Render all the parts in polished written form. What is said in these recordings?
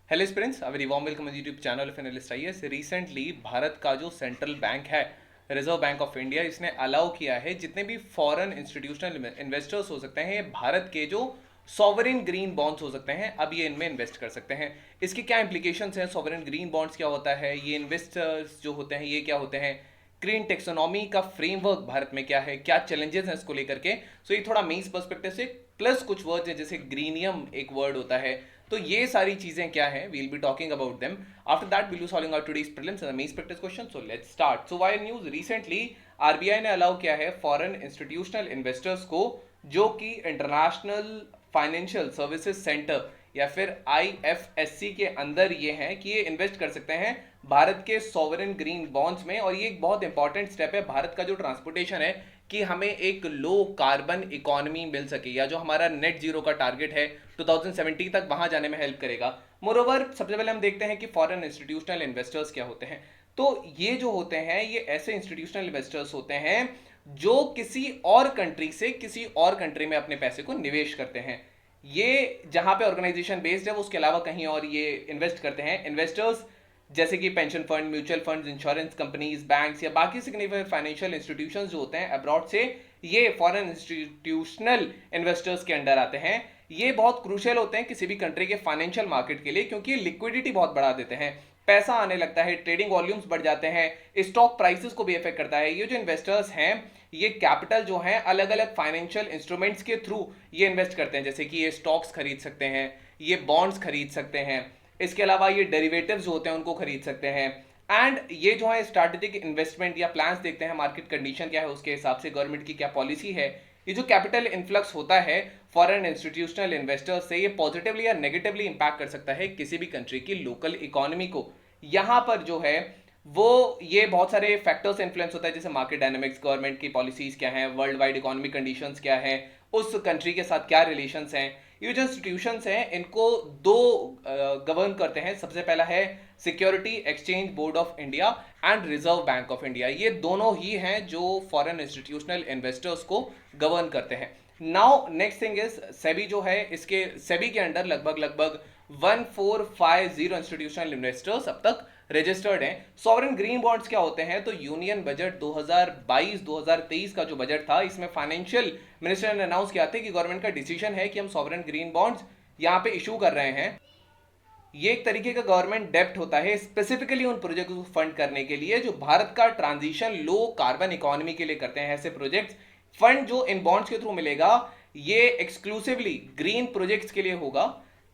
Hello students, a very warm welcome YouTube channel of analyst IAS. Recently Bharat का जो central bank है, reserve bank of India, इसने allow किया है जितने भी फॉरेन इंस्टीट्यूशनल इन्वेस्टर्स हो सकते हैं, भारत के जो सॉवरेन ग्रीन बॉन्ड्स हो सकते हैं, अब ये इनमें इन्वेस्ट कर सकते हैं। इसके क्या इंप्लीकेशंस हैं, सॉवरेन ग्रीन बॉन्ड्स क्या होता है, ये इन्वेस्टर्स जो होते हैं ये क्या होते हैं, ग्रीन टेक्सोनॉमी का फ्रेमवर्क भारत में क्या है, क्या चैलेंजेस हैं इसको लेकर के। सो ये थोड़ा मेंस पर्सपेक्टिव से, प्लस कुछ वर्ड्स हैं जैसे ग्रीनियम एक वर्ड होता है। तो ये सारी चीजें क्या है, we'll be talking about them. After that we'll be solving out today's problems and the mains practice question. So let's start. So why news recently RBI ने अलाउ किया है फॉरेन इंस्टीट्यूशनल इन्वेस्टर्स को, जो कि इंटरनेशनल फाइनेंशियल सर्विसेज सेंटर या फिर IFSC के अंदर ये हैं कि ये इन्वेस्ट कर सकते हैं भारत के सॉवरेन ग्रीन बॉन्ड्स में। और ये एक बहुत इंपॉर्टेंट स्टेप है भारत का जो ट्रांसपोर्टेशन है, कि हमें एक लो कार्बन इकोनॉमी मिल सके, या जो हमारा नेट जीरो का टारगेट है 2070 तक, वहां जाने में हेल्प करेगा। मोरोवर सबसे पहले हम देखते हैं कि फॉरेन इंस्टीट्यूशनल इन्वेस्टर्स क्या होते हैं। तो ये जो होते हैं, ये ऐसे इंस्टीट्यूशनल इन्वेस्टर्स होते हैं जो किसी और कंट्री से किसी और कंट्री में अपने पैसे को निवेश करते हैं। ये जहां पे ऑर्गेनाइजेशन बेस्ड है वो उसके अलावा कहीं और ये इन्वेस्ट करते हैं। इन्वेस्टर्स जैसे कि pension fund, mutual funds, insurance companies, banks या बाकी सिग्निफिकेंट फाइनेंशियल इंस्टीट्यूशंस जो होते हैं अब्रॉड से, ये फॉरेन इंस्टीट्यूशनल इन्वेस्टर्स के अंडर आते हैं। ये बहुत क्रूशियल होते हैं किसी भी कंट्री के फाइनेंशियल मार्केट के लिए, क्योंकि लिक्विडिटी बहुत बढ़ा देते हैं, पैसा आने लगता है, ट्रेडिंग वॉल्यूम्स बढ़ जाते हैं, स्टॉक प्राइसेस को भी इफेक्ट करता है। ये जो इन्वेस्टर्स हैं, ये कैपिटल जो है अलग अलग फाइनेंशियल इंस्ट्रूमेंट्स के थ्रू ये इन्वेस्ट करते हैं, जैसे कि ये स्टॉक्स खरीद सकते हैं, ये बॉन्ड्स खरीद सकते हैं, इसके अलावा ये डेरिवेटिव्स जो होते हैं उनको खरीद सकते हैं। एंड ये जो है स्ट्रैटेजिक इन्वेस्टमेंट या प्लान्स देखते हैं, मार्केट कंडीशन क्या है, उसके हिसाब से गवर्नमेंट की क्या पॉलिसी है। ये जो कैपिटल इन्फ्लक्स होता है फॉरेन इंस्टीट्यूशनल इन्वेस्टर्स से, ये पॉजिटिवली या नेगेटिवली इंपैक्ट कर सकता है किसी भी कंट्री की लोकल इकोनॉमी को। यहाँ पर जो है वो ये बहुत सारे फैक्टर्स इन्फ्लुएंस होता है, जैसे मार्केट डायनेमिक्स, गवर्नमेंट की पॉलिसीज क्या हैं, वर्ल्ड वाइड इकोनॉमिक कंडीशंस क्या है, उस कंट्री के साथ क्या रिलेशंस हैं। ये जो इंस्टीट्यूशंस हैं इनको दो गवर्न करते हैं। सबसे पहला है security exchange board of India and reserve bank of India. ये दोनों ही हैं जो फॉरेन इंस्टीट्यूशनल इन्वेस्टर्स को गवर्न करते हैं। Now next thing is SEBI जो है, इसके सेबी के अंडर लगभग लगभग 1450 इंस्टीट्यूशनल इन्वेस्टर्स अब तक रजिस्टर्ड हैं। सॉवरेन ग्रीन बॉन्ड्स क्या होते हैं, तो यूनियन बजट 2022-2023 का जो बजट था, इसमें फाइनेंशियल मिनिस्टर ने अनाउंस किया था कि गवर्नमेंट का डिसीजन है कि हम सॉवरेन ग्रीन बॉन्ड्स यहां पे इशू कर रहे हैं। ये एक तरीके का गवर्नमेंट डेप्ट होता है स्पेसिफिकली उन प्रोजेक्ट को फंड करने के लिए जो भारत का ट्रांजिशन लो कार्बन इकोनॉमी के लिए करते हैं। ऐसे प्रोजेक्ट्स फंड जो इन बॉन्ड्स के थ्रू मिलेगा, ये एक्सक्लूसिवली ग्रीन प्रोजेक्ट्स के लिए होगा।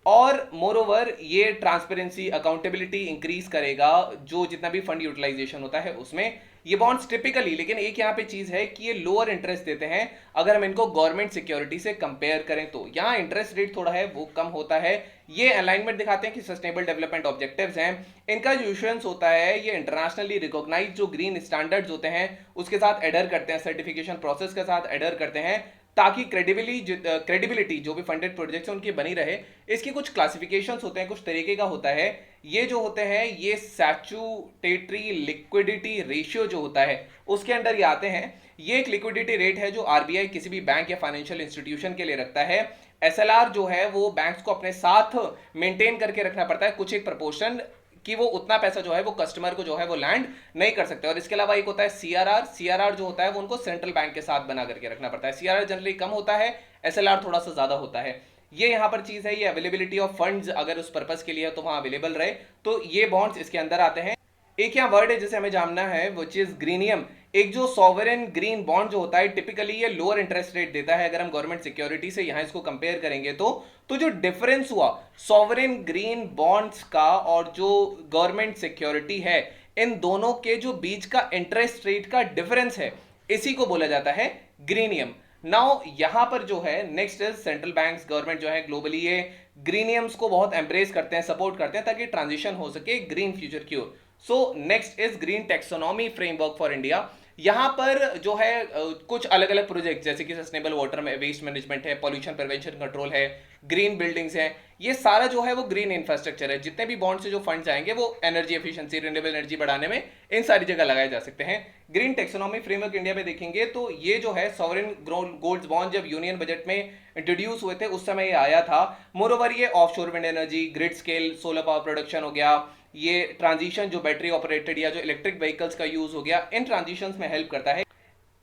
और मोर ओवर ये ट्रांसपेरेंसी, अकाउंटेबिलिटी इंक्रीज करेगा जो जितना भी फंड यूटिलाइजेशन होता है उसमें। ये बॉन्ड्स टिपिकली, लेकिन एक यहाँ पे चीज है कि ये लोअर इंटरेस्ट देते हैं अगर हम इनको गवर्नमेंट सिक्योरिटी से कंपेयर करें तो। यहाँ इंटरेस्ट रेट थोड़ा है वो कम होता है। ये अलाइनमेंट दिखाते हैं कि सस्टेनेबल डेवलपमेंट ऑब्जेक्टिव्स हैं। इनका जो इशुएंस होता है, ये इंटरनेशनली रिकॉग्नाइज्ड जो ग्रीन स्टैंडर्ड्स होते हैं उसके साथ एडर करते हैं, सर्टिफिकेशन प्रोसेस के साथ एडर करते हैं, ताकि क्रेडिबिलिटी जो भी फंडेड प्रोजेक्ट्स हैं उनकी बनी रहे। इसके कुछ क्लासिफिकेशंस होते हैं, कुछ तरीके का होता है। ये जो होते हैं, ये सैचुरेटरी लिक्विडिटी रेशियो जो होता है उसके अंडर ये आते हैं। ये एक लिक्विडिटी रेट है जो आरबीआई किसी भी बैंक या फाइनेंशियल इंस्टीट्यूशन के लिए रखता है। एसएलआर जो है वो बैंक्स को अपने साथ मेंटेन करके रखना पड़ता है, कुछ एक प्रपोर्शन, कि वो उतना पैसा जो है वो कस्टमर को जो है वो लैंड नहीं कर सकते। और इसके अलावा एक होता है सीआरआर। सीआरआर जो होता है वो उनको सेंट्रल बैंक के साथ बना करके रखना पड़ता है। सीआरआर जनरली कम होता है, एसएलआर थोड़ा सा ज्यादा होता है। ये यहाँ पर चीज है, ये अवेलेबिलिटी ऑफ फंड्स अगर उस पर्पस के लिए है तो वहां अवेलेबल रहे, तो ये बॉन्ड्स इसके अंदर आते हैं। एक यहाँ वर्ड है जिसे हमें जानना है, विच इज ग्रीनियम। एक जो सॉवरेन ग्रीन बॉन्ड जो होता है, टिपिकली ये लोअर इंटरेस्ट रेट देता है। अगर हम गवर्नमेंट सिक्योरिटी से यहां इसको कंपेयर करेंगे तो जो डिफरेंस हुआ सॉवरेन ग्रीन बॉन्ड्स का और जो गवर्नमेंट सिक्योरिटी है, इन दोनों के जो बीच का इंटरेस्ट रेट का डिफरेंस है, इसी को बोला जाता है ग्रीनियम। नाउ यहां पर जो है next is central banks, government जो है ग्लोबली ये ग्रीनियम्स को बहुत एम्ब्रेस करते हैं, सपोर्ट करते हैं, ताकि ट्रांजिशन हो सके ग्रीन फ्यूचर की ओर। So next is green taxonomy framework for India. यहाँ पर जो है कुछ अलग अलग प्रोजेक्ट जैसे कि सस्टेनेबल वाटर में वेस्ट मैनेजमेंट है, पॉल्यूशन प्रिवेंशन कंट्रोल है, ग्रीन बिल्डिंग्स है, ये सारा जो है वो ग्रीन इंफ्रास्ट्रक्चर है। जितने भी बॉन्ड से जो फंड्स आएंगे वो एनर्जी एफिशिएंसी, रिन्यूएबल एनर्जी बढ़ाने में इन सारी जगह लगाए जा सकते हैं। ग्रीन टेक्सोनॉमी फ्रेमवर्क इंडिया में देखेंगे तो ये जो है सॉवरेन गोल्ड बॉन्ड जब यूनियन बजट में इंट्रोड्यूस हुए थे उस समय ये आया था। मोरोवर ये offshore wind energy, grid scale solar power production हो गया, ये ट्रांजिशन जो बैटरी ऑपरेटेड या जो इलेक्ट्रिक व्हीकल्स का यूज हो गया, इन ट्रांजिशंस में हेल्प करता है।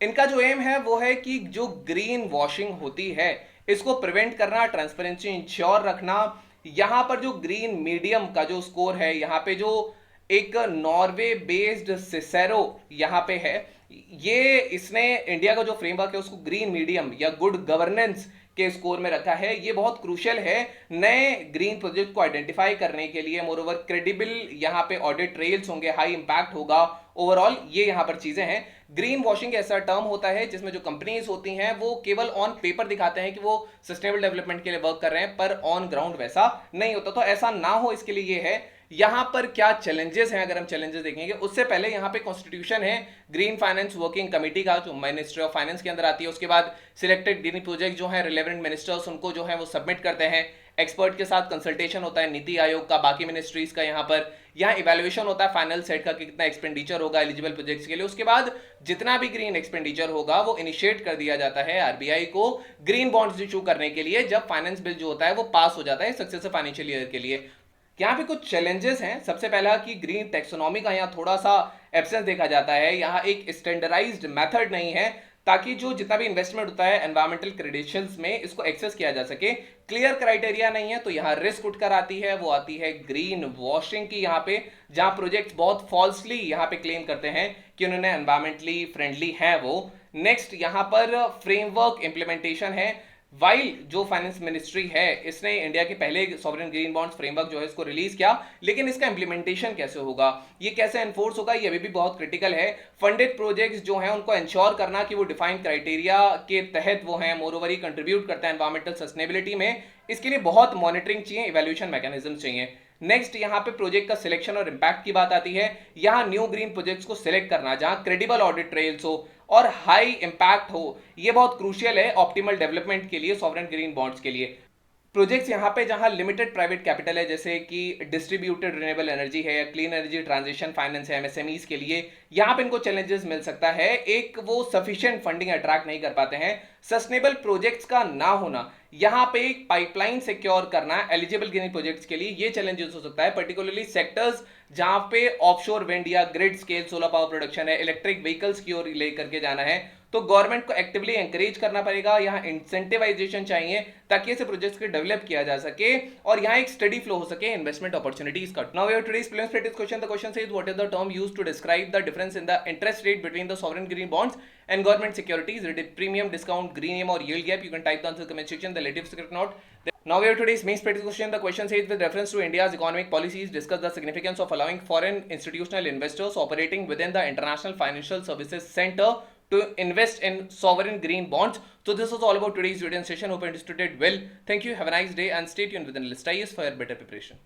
इनका जो एम है वो है कि जो ग्रीन वॉशिंग होती है इसको प्रिवेंट करना, ट्रांसपेरेंसी इंश्योर रखना। यहां पर जो ग्रीन मीडियम का जो स्कोर है, यहां पे जो एक नॉर्वे बेस्ड सिसेरो यहां पे है, ये इसने इंडिया का जो फ्रेमवर्क है उसको ग्रीन मीडियम या गुड गवर्नेंस के स्कोर में रखा है। ये बहुत क्रूशियल है नए ग्रीन प्रोजेक्ट को आइडेंटिफाई करने के लिए। मोरओवर क्रेडिबल यहाँ पे ऑडिट ट्रेल्स होंगे, हाई इंपैक्ट होगा ओवरऑल, ये यहाँ पर चीजें हैं। ग्रीन वॉशिंग ऐसा टर्म होता है जिसमें जो कंपनीज होती हैं वो केवल ऑन पेपर दिखाते हैं कि वो सस्टेनेबल डेवलपमेंट के लिए वर्क कर रहे हैं, पर ऑन ग्राउंड वैसा नहीं होता। तो ऐसा ना हो इसके लिए ये है। यहां पर क्या चैलेंजेस हैं, अगर हम चैलेंजेस देखेंगे उससे पहले यहां पे कॉन्स्टिट्यूशन है ग्रीन फाइनेंस वर्किंग कमेटी का, जो मिनिस्ट्री ऑफ फाइनेंस के अंदर आती है। उसके बाद सिलेक्टेड ग्रीन प्रोजेक्ट जो है रिलेवेंट मिनिस्टर्स उनको जो है वो सबमिट करते हैं। एक्सपर्ट के साथ कंसल्टेशन होता है नीति आयोग का, बाकी मिनिस्ट्रीज का। यहाँ इवैल्यूएशन होता है फाइनल सेट का कि कितना एक्सपेंडिचर होगा एलिजिबल प्रोजेक्ट्स के लिए। उसके बाद जितना भी ग्रीन एक्सपेंडिचर होगा वो इनिशिएट कर दिया जाता है आरबीआई को ग्रीन बॉन्ड्स इशू करने के लिए, जब फाइनेंस बिल जो होता है वो पास हो जाता है सक्सेसिव फाइनेंशियल ईयर के लिए। यहाँ पे कुछ चैलेंजेस हैं। सबसे पहला कि ग्रीन टेक्सोनॉमी का यहाँ थोड़ा सा एब्सेंस देखा जाता है। यहाँ एक स्टैंडर्डाइज्ड मेथड नहीं है ताकि जो जितना भी इन्वेस्टमेंट होता है एनवायरमेंटल क्रेडेंशियल्स में इसको एक्सेस किया जा सके। क्लियर क्राइटेरिया नहीं है, तो यहाँ रिस्क उठकर आती है, वो आती है ग्रीन वॉशिंग की। यहाँ पे जहां प्रोजेक्ट बहुत फॉल्सली यहाँ पे क्लेम करते हैं कि उन्होंने एनवायरमेंटली फ्रेंडली है वो। नेक्स्ट यहाँ पर फ्रेमवर्क इंप्लीमेंटेशन है। वाइल जो फाइनेंस मिनिस्ट्री है इसने इंडिया के पहले सॉवरेन ग्रीन बॉन्ड्स फ्रेमवर्क जो है इसको रिलीज किया, लेकिन इसका इंप्लीमेंटेशन कैसे होगा, ये कैसे एनफोर्स होगा, ये अभी भी बहुत क्रिटिकल है। फंडेड प्रोजेक्ट्स जो हैं उनको इंश्योर करना कि वो डिफाइंड क्राइटेरिया के तहत वो हैं, मोरओवर कंट्रीब्यूट करता है एनवायरमेंटल सस्टेनेबिलिटी में, इसके लिए बहुत मॉनिटरिंग चाहिए, इवैल्यूएशन मैकेनिज्म चाहिए। नेक्स्ट यहाँ पे प्रोजेक्ट का सिलेक्शन और इंपैक्ट की बात आती है। यहाँ न्यू ग्रीन प्रोजेक्ट्स को सिलेक्ट करना जहां क्रेडिबल ऑडिट ट्रेल्स हो और हाई इंपैक्ट हो, ये बहुत क्रूशियल है ऑप्टिमल डेवलपमेंट के लिए, सॉवरेन ग्रीन बॉन्ड्स के लिए। प्रोजेक्ट्स यहाँ पे जहां लिमिटेड प्राइवेट कैपिटल है, जैसे कि डिस्ट्रीब्यूटेड रिन्यूएबल एनर्जी है, क्लीन एनर्जी ट्रांजिशन फाइनेंस है एमएसएमईज के लिए, यहाँ पे इनको चैलेंजेस मिल सकता है। एक वो सफिशिएंट फंडिंग अट्रैक्ट नहीं कर पाते हैं। सस्टेनेबल प्रोजेक्ट्स का ना होना, यहाँ पे एक पाइपलाइन सिक्योर करना एलिजिबल ग्रीन प्रोजेक्ट्स के लिए, ये चैलेंजेस हो सकता है। पर्टिकुलरली सेक्टर्स जहां पे ऑफशोर विंड या grid scale solar power production है, इलेक्ट्रिक व्हीकल्स की ओर लेकर के जाना है, तो गवर्नमेंट को एक्टिवली एंकरेज करना पड़ेगा। यहाँ इंसेंटिवाइजेशन चाहिए ताकि ऐसे प्रोजेक्ट्स को डेवलप किया जा सके और यहाँ एक स्टडी फ्लो हो सके इन्वेस्टमेंट अपॉर्चुनिटीज का। Now we have today's prelims practice question. The question says what is the term used to describe the difference in the interest rate between the sovereign green bonds and government securities, premium, discount, green or yield gap? You can type the answer in the comment section. The latest secret note. Now we have today's main practice question. The question says, with reference to India's economic policies, discuss the significance of allowing foreign institutional investors operating within the International Financial Services Center to invest in sovereign green bonds. So this was all about today's video session. Hope you understood it well. Thank you. Have a nice day and stay tuned with Analyst IAS for better preparation.